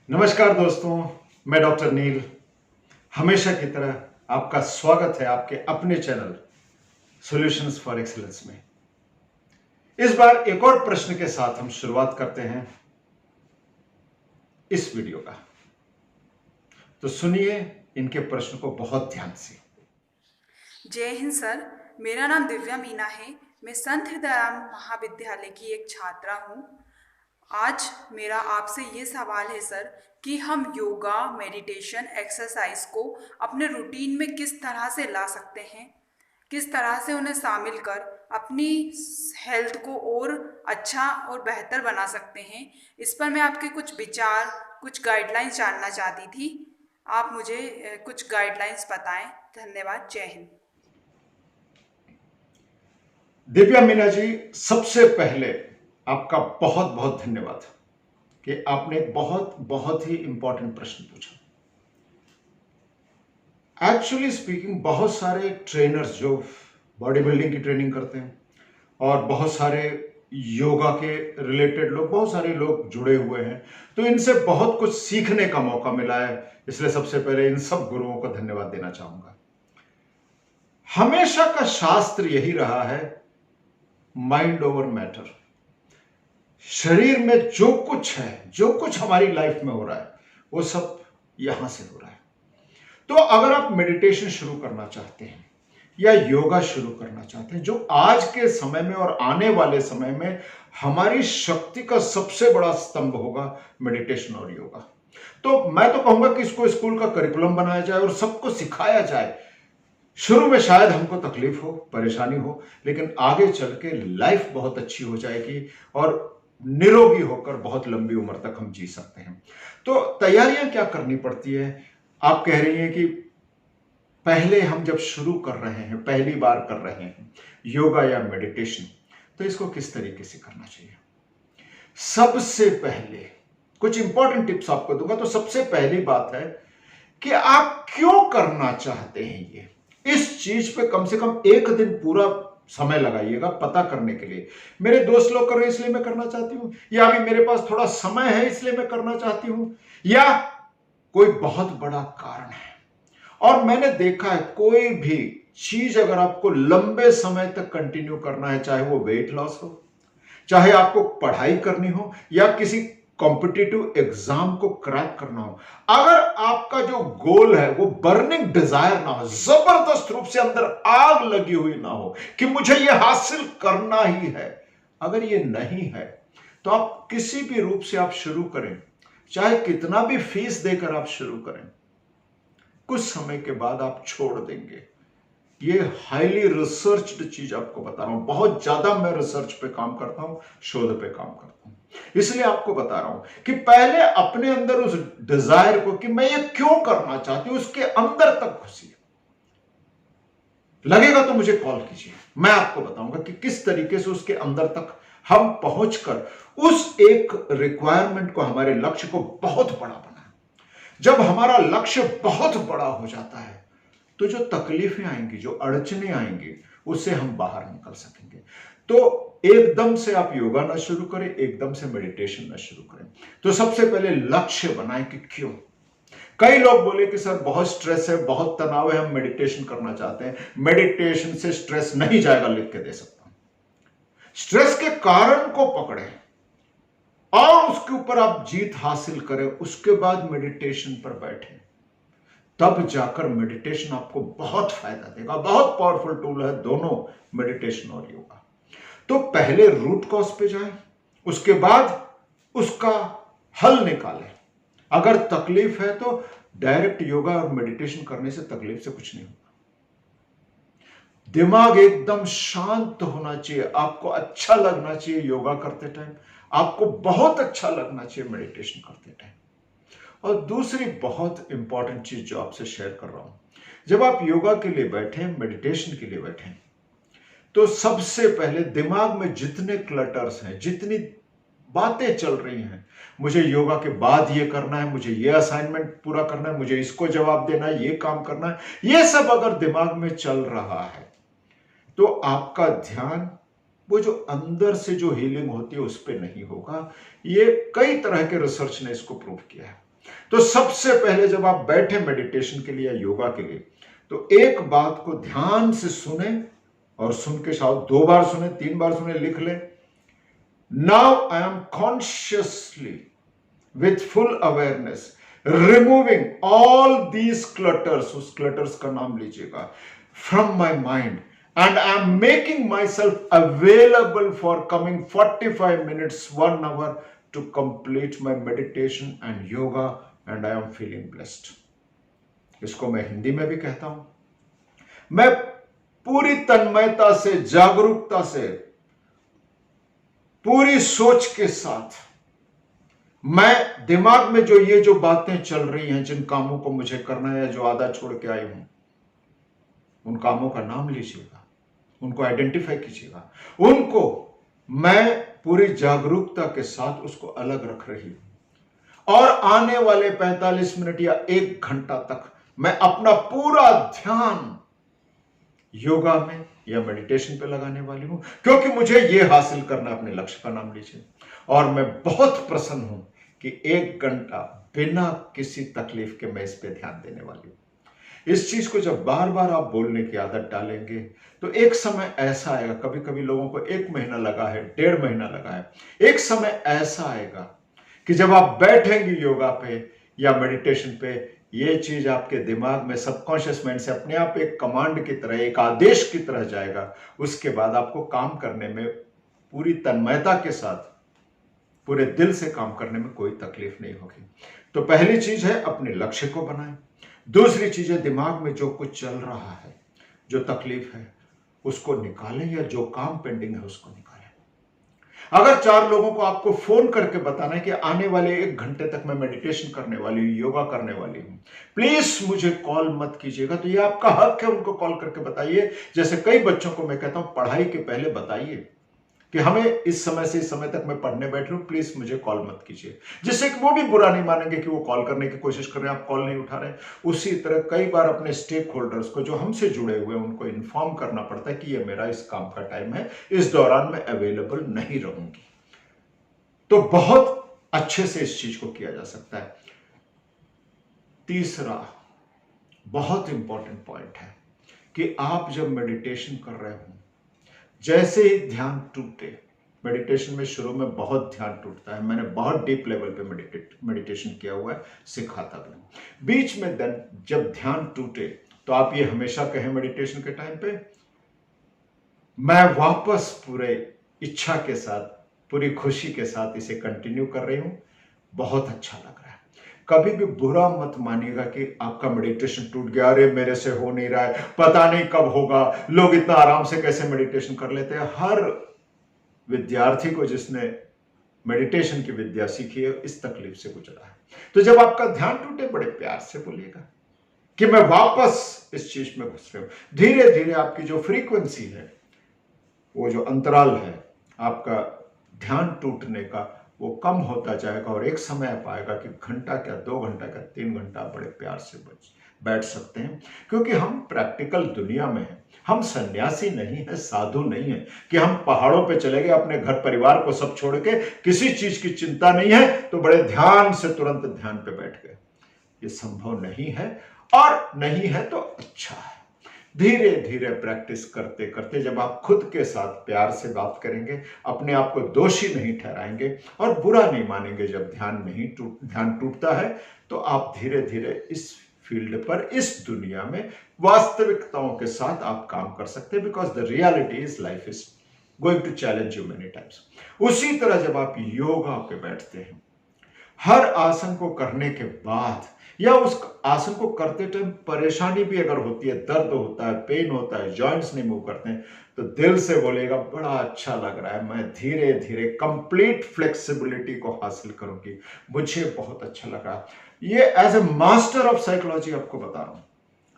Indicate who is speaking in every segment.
Speaker 1: नमस्कार दोस्तों, मैं डॉक्टर नील हमेशा की तरह आपका स्वागत है आपके अपने चैनल सॉल्यूशंस फॉर एक्सीलेंस में। इस बार एक और प्रश्न के साथ हम शुरुआत करते हैं इस वीडियो का। तो सुनिए इनके प्रश्न को बहुत ध्यान से।
Speaker 2: जय हिंद सर। मेरा नाम दिव्या मीना है। मैं संत हृदयराम महाविद्यालय की एक छात्रा हूँ। आज मेरा आपसे ये सवाल है सर कि हम योगा, मेडिटेशन, एक्सरसाइज को अपने रूटीन में किस तरह से ला सकते हैं, किस तरह से उन्हें शामिल कर अपनी हेल्थ को और अच्छा और बेहतर बना सकते हैं। इस पर मैं आपके कुछ विचार, कुछ गाइडलाइंस जानना चाहती थी। आप मुझे कुछ गाइडलाइंस बताएं। धन्यवाद। जय हिंद।
Speaker 1: दिव्या मीना जी, सबसे पहले आपका बहुत बहुत धन्यवाद कि आपने एक बहुत बहुत ही इंपॉर्टेंट प्रश्न पूछा। एक्चुअली स्पीकिंग, बहुत सारे ट्रेनर्स जो बॉडी बिल्डिंग की ट्रेनिंग करते हैं और बहुत सारे योगा के रिलेटेड लोग, बहुत सारे लोग जुड़े हुए हैं, तो इनसे बहुत कुछ सीखने का मौका मिला है। इसलिए सबसे पहले इन सब गुरुओं को धन्यवाद देना चाहूंगा। हमेशा का शास्त्र यही रहा है, माइंड ओवर मैटर। शरीर में जो कुछ है, जो कुछ हमारी लाइफ में हो रहा है, वो सब यहां से हो रहा है। तो अगर आप मेडिटेशन शुरू करना चाहते हैं या योगा शुरू करना चाहते हैं, जो आज के समय में और आने वाले समय में हमारी शक्ति का सबसे बड़ा स्तंभ होगा, मेडिटेशन और योगा, तो मैं तो कहूंगा कि इसको स्कूल का करिकुलम बनाया जाए और सबको सिखाया जाए। शुरू में शायद हमको तकलीफ हो, परेशानी हो, लेकिन आगे चल के लाइफ बहुत अच्छी हो जाएगी और निरोगी होकर बहुत लंबी उम्र तक हम जी सकते हैं। तो तैयारियां क्या करनी पड़ती है? आप कह रही हैं कि पहले हम जब शुरू कर रहे हैं, पहली बार कर रहे हैं योगा या मेडिटेशन, तो इसको किस तरीके से करना चाहिए। सबसे पहले कुछ इंपॉर्टेंट टिप्स आपको दूंगा। तो सबसे पहली बात है कि आप क्यों करना चाहते हैं ये। इस चीज पे कम से कम एक दिन पूरा समय लगाइएगा पता करने के लिए। मेरे दोस्त लोग कर रहे हैं इसलिए मैं करना चाहती हूं, या अभी मेरे पास थोड़ा समय है इसलिए मैं करना चाहती हूं, या कोई बहुत बड़ा कारण है। और मैंने देखा है, कोई भी चीज अगर आपको लंबे समय तक कंटिन्यू करना है, चाहे वो वेट लॉस हो, चाहे आपको पढ़ाई करनी हो, या किसी कॉम्पिटिटिव एग्जाम को क्रैक करना हो, अगर आपका जो गोल है वो बर्निंग डिजायर ना हो, जबरदस्त रूप से अंदर आग लगी हुई ना हो कि मुझे ये हासिल करना ही है, अगर ये नहीं है, तो आप किसी भी रूप से आप शुरू करें, चाहे कितना भी फीस देकर आप शुरू करें, कुछ समय के बाद आप छोड़ देंगे। ये हाईली रिसर्च्ड चीज आपको बता रहा हूं, बहुत ज्यादा मैं रिसर्च पे काम करता हूं, शोध पे काम करता हूं, इसलिए आपको बता रहा हूं कि पहले अपने अंदर उस डिजायर को, कि मैं ये क्यों करना चाहती हूं, उसके अंदर तक घुसिए। लगेगा तो मुझे कॉल कीजिए, मैं आपको बताऊंगा कि किस तरीके से उसके अंदर तक हम पहुंचकर उस एक रिक्वायरमेंट को, हमारे लक्ष्य को बहुत बड़ा बनाए। जब हमारा लक्ष्य बहुत बड़ा हो जाता है, तो जो तकलीफें आएंगी, जो अड़चने आएंगी, उससे हम बाहर निकल सकेंगे। तो एकदम से आप योगा ना शुरू करें, एकदम से मेडिटेशन ना शुरू करें। तो सबसे पहले लक्ष्य बनाएं कि क्यों। कई लोग बोले कि सर बहुत स्ट्रेस है, बहुत तनाव है, हम मेडिटेशन करना चाहते हैं। मेडिटेशन से स्ट्रेस नहीं जाएगा, लिख के दे सकता हूं। स्ट्रेस के कारण को पकड़े और उसके ऊपर आप जीत हासिल करें, उसके बाद मेडिटेशन पर बैठे, तब जाकर मेडिटेशन आपको बहुत फायदा देगा। बहुत पावरफुल टूल है दोनों, मेडिटेशन और योगा। तो पहले रूट कॉज पे जाएं, उसके बाद उसका हल निकालें। अगर तकलीफ है तो डायरेक्ट योगा और मेडिटेशन करने से तकलीफ से कुछ नहीं होगा। दिमाग एकदम शांत होना चाहिए, आपको अच्छा लगना चाहिए योगा करते टाइम, आपको बहुत अच्छा लगना चाहिए मेडिटेशन करते टाइम। और दूसरी बहुत इंपॉर्टेंट चीज जो आपसे शेयर कर रहा हूं, जब आप योगा के लिए बैठे, मेडिटेशन के लिए बैठे, तो सबसे पहले दिमाग में जितने क्लटर्स हैं, जितनी बातें चल रही हैं, मुझे योगा के बाद ये करना है, मुझे ये असाइनमेंट पूरा करना है, मुझे इसको जवाब देना है, ये काम करना है, ये सब अगर दिमाग में चल रहा है, तो आपका ध्यान वो जो अंदर से जो हीलिंग होती है उस पर नहीं होगा। ये कई तरह के रिसर्च ने इसको प्रूव किया है। तो सबसे पहले जब आप बैठे मेडिटेशन के लिए या योगा के लिए, तो एक बात को ध्यान से सुने, और सुन के शायद 2 बार सुने, 3 बार सुने, लिख ले। Now I am consciously with full awareness removing all these clutters, उस clutters का नाम लीजिएगा, from my mind, and I am making myself available for coming 45 minutes 1 hour to complete my meditation and yoga, and I am feeling blessed। इसको मैं हिंदी में भी कहता हूं, मैं पूरी तन्मयता से, जागरूकता से, पूरी सोच के साथ, मैं दिमाग में जो बातें चल रही हैं, जिन कामों को मुझे करना है, जो आधा छोड़ के आई हूं, उन कामों का नाम लीजिएगा, उनको आइडेंटिफाई कीजिएगा, उनको मैं पूरी जागरूकता के साथ उसको अलग रख रही हूं। और आने वाले 45 मिनट या 1 घंटा तक मैं अपना पूरा ध्यान योगा में या मेडिटेशन पे लगाने वाली हूं, क्योंकि मुझे यह हासिल करना, अपने लक्ष्य का नाम लीजिए। और मैं बहुत प्रसन्न हूं कि 1 घंटा बिना किसी तकलीफ के मैं इस पे ध्यान देने वाली हूं। इस चीज को जब बार बार आप बोलने की आदत डालेंगे, तो एक समय ऐसा आएगा, कभी कभी लोगों को 1 महीना लगा है, 1.5 महीना लगा है, एक समय ऐसा आएगा कि जब आप बैठेंगे योगा पे या मेडिटेशन पे, ये चीज आपके दिमाग में सबकॉन्शियस माइंड से अपने आप एक कमांड की तरह, एक आदेश की तरह जाएगा। उसके बाद आपको काम करने में पूरी तन्मयता के साथ, पूरे दिल से काम करने में कोई तकलीफ नहीं होगी। तो पहली चीज है अपने लक्ष्य को बनाएं। दूसरी चीज है दिमाग में जो कुछ चल रहा है, जो तकलीफ है, उसको निकालें, या जो काम पेंडिंग है उसको निकालें। अगर 4 लोगों को आपको फोन करके बताना है कि आने वाले 1 घंटे तक मैं मेडिटेशन करने वाली हूं, योगा करने वाली हूं, प्लीज मुझे कॉल मत कीजिएगा, तो ये आपका हक है, उनको कॉल करके बताइए। जैसे कई बच्चों को मैं कहता हूं, पढ़ाई के पहले बताइए कि हमें इस समय से इस समय तक मैं पढ़ने बैठ रही हूं, प्लीज मुझे कॉल मत कीजिए, जिससे कि वो भी बुरा नहीं मानेंगे कि वो कॉल करने की कोशिश कर रहे हैं, आप कॉल नहीं उठा रहे हैं। उसी तरह कई बार अपने स्टेक होल्डर्स को, जो हमसे जुड़े हुए हैं, उनको इन्फॉर्म करना पड़ता है कि ये मेरा इस काम का टाइम है, इस दौरान मैं अवेलेबल नहीं रहूंगी। तो बहुत अच्छे से इस चीज को किया जा सकता है। तीसरा बहुत इंपॉर्टेंट पॉइंट है कि आप जब मेडिटेशन कर रहे हो, जैसे ही ध्यान टूटे, मेडिटेशन में शुरू में बहुत ध्यान टूटता है, मैंने बहुत डीप लेवल पे मेडिटेशन किया हुआ है, सिखाता भी। बीच में जब ध्यान टूटे, तो आप ये हमेशा कहें मेडिटेशन के टाइम पे, मैं वापस पूरे इच्छा के साथ, पूरी खुशी के साथ इसे कंटिन्यू कर रही हूं, बहुत अच्छा लग रहा है। कभी भी बुरा मत मानिएगा कि आपका मेडिटेशन टूट गया, अरे मेरे से हो नहीं रहा है, पता नहीं कब होगा, लोग इतना आराम से कैसे मेडिटेशन कर लेते हैं। हर विद्यार्थी को जिसने मेडिटेशन की विद्या सीखी है, इस तकलीफ से गुजरा है। तो जब आपका ध्यान टूटे, बड़े प्यार से बोलिएगा कि मैं वापस इस चीज में घुस रही हूं। धीरे धीरे आपकी जो फ्रीक्वेंसी है, वो जो अंतराल है आपका ध्यान टूटने का, वो कम होता जाएगा, और एक समय आप आएगा कि घंटा क्या, 2 घंटा क्या, 3 घंटा बड़े प्यार से बैठ सकते हैं। क्योंकि हम प्रैक्टिकल दुनिया में हैं, हम सन्यासी नहीं है, साधु नहीं है कि हम पहाड़ों पे चले गए, अपने घर परिवार को सब छोड़ के, किसी चीज की चिंता नहीं है, तो बड़े ध्यान से तुरंत ध्यान पे बैठ गए। ये संभव नहीं है, और नहीं है तो अच्छा है। धीरे धीरे प्रैक्टिस करते करते जब आप खुद के साथ प्यार से बात करेंगे, अपने आप को दोषी नहीं ठहराएंगे और बुरा नहीं मानेंगे जब ध्यान टूटता है, तो आप धीरे धीरे इस फील्ड पर, इस दुनिया में वास्तविकताओं के साथ आप काम कर सकते हैं। Because the reality is life is going to challenge you many times. उसी तरह जब आप योगा पे बैठते हैं, हर आसन को करने के बाद या उस आसन को करते टाइम परेशानी भी अगर होती है, दर्द होता है, पेन होता है, जॉइंट्स नहीं मूव करते हैं, तो दिल से बोलेगा बड़ा अच्छा लग रहा है, मैं धीरे धीरे कंप्लीट फ्लेक्सिबिलिटी को हासिल करूंगी, मुझे बहुत अच्छा लग रहा है। ये as a master of psychology आपको बता रहा हूं,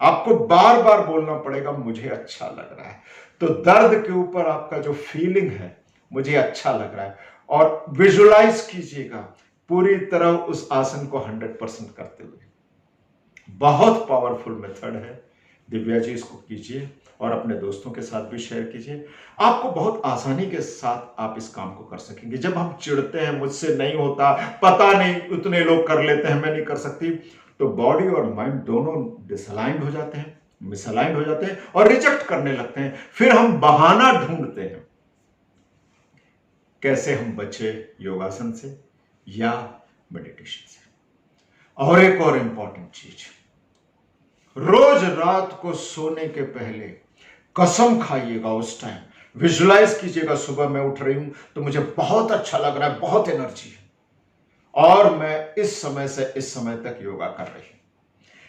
Speaker 1: आपको बार बार बोलना पड़ेगा मुझे अच्छा लग रहा है। तो दर्द के ऊपर आपका जो फीलिंग है, मुझे अच्छा लग रहा है, और विजुलाइज कीजिएगा पूरी तरह उस आसन को 100% करते हुए। बहुत पावरफुल मेथड है दिव्या जी, इसको कीजिए और अपने दोस्तों के साथ भी शेयर कीजिए। आपको बहुत आसानी के साथ आप इस काम को कर सकेंगे। जब हम चिढ़ते हैं, मुझसे नहीं होता, पता नहीं उतने लोग कर लेते हैं, मैं नहीं कर सकती, तो बॉडी और माइंड दोनों डिसअलाइंड हो जाते हैं, मिसअलाइंड हो जाते हैं और रिजेक्ट करने लगते हैं। फिर हम बहाना ढूंढते हैं कैसे हम बचे योगासन से या मेडिटेशन से। और एक और इंपॉर्टेंट चीज, रोज रात को सोने के पहले कसम खाइएगा, उस टाइम विजुलाइज कीजिएगा सुबह मैं उठ रही हूं तो मुझे बहुत अच्छा लग रहा है, बहुत एनर्जी है और मैं इस समय से इस समय तक योगा कर रही हूं,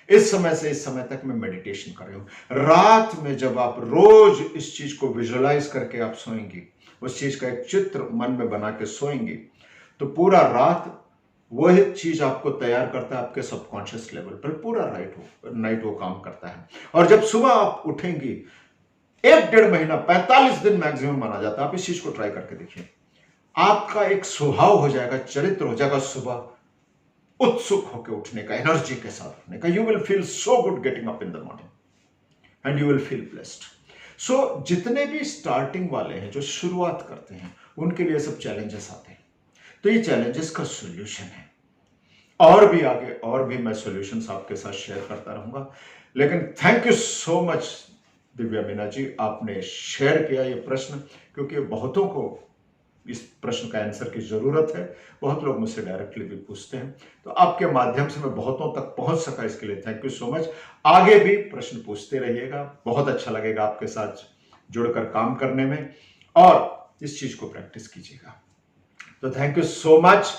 Speaker 1: इस समय से इस समय तक मैं मेडिटेशन कर रही हूं। रात में जब आप रोज इस चीज को विजुलाइज करके आप सोएंगी, उस चीज का एक चित्र मन में बना के सोएंगी, तो पूरा रात वही चीज आपको तैयार करता है आपके सबकॉन्शियस लेवल पर, पूरा नाइट वो काम करता है। और जब सुबह आप उठेंगी, 1-1.5 महीना, 45 दिन मैक्सिमम माना जाता है, आप इस चीज को ट्राई करके देखिए। आपका एक स्वभाव हो जाएगा, चरित्र हो जाएगा सुबह उत्सुक होकर उठने का, एनर्जी के साथ उठने का। You will feel so good getting up in the morning and you will feel blessed. So जितने भी स्टार्टिंग वाले हैं, जो शुरुआत करते हैं, उनके लिए सब चैलेंजेस आते हैं। तो ये चैलेंजेस का सॉल्यूशन है, और भी आगे और भी मैं सॉल्यूशंस आपके साथ शेयर करता रहूंगा। लेकिन thank you so much Divya Meena ji, आपने शेयर किया ये प्रश्न, क्योंकि बहुतों को इस प्रश्न का आंसर की जरूरत है। बहुत लोग मुझसे डायरेक्टली भी पूछते हैं, तो आपके माध्यम से मैं बहुतों तक पहुंच सका, इसके लिए थैंक यू सो मच। आगे भी प्रश्न पूछते रहिएगा, बहुत अच्छा लगेगा आपके साथ जुड़कर काम करने में, और इस चीज को प्रैक्टिस कीजिएगा। तो थैंक यू सो मच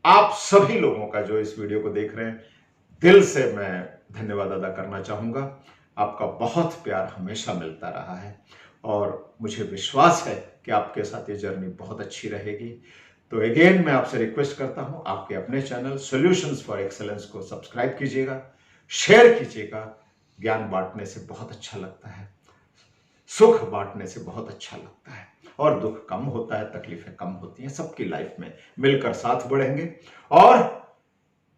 Speaker 1: आप सभी लोगों का जो इस वीडियो को देख रहे हैं, दिल से मैं धन्यवाद अदा करना चाहूंगा। आपका बहुत प्यार हमेशा मिलता रहा है और मुझे विश्वास है कि आपके साथ ये जर्नी बहुत अच्छी रहेगी। तो अगेन मैं आपसे रिक्वेस्ट करता हूं, आपके अपने चैनल सॉल्यूशंस फॉर एक्सेलेंस को सब्सक्राइब कीजिएगा, शेयर कीजिएगा। ज्ञान बांटने से बहुत अच्छा लगता है, सुख बांटने से बहुत अच्छा लगता है, और दुख कम होता है, तकलीफें कम होती हैं सबकी लाइफ में। मिलकर साथ बढ़ेंगे, और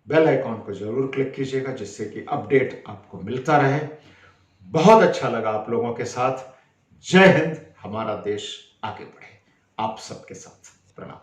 Speaker 1: बेल आइकॉन को जरूर क्लिक कीजिएगा जिससे कि अपडेट आपको मिलता रहे। बहुत अच्छा लगा आप लोगों के साथ। जय हिंद, हमारा देश आगे बढ़े। आप सबके साथ प्रणाम।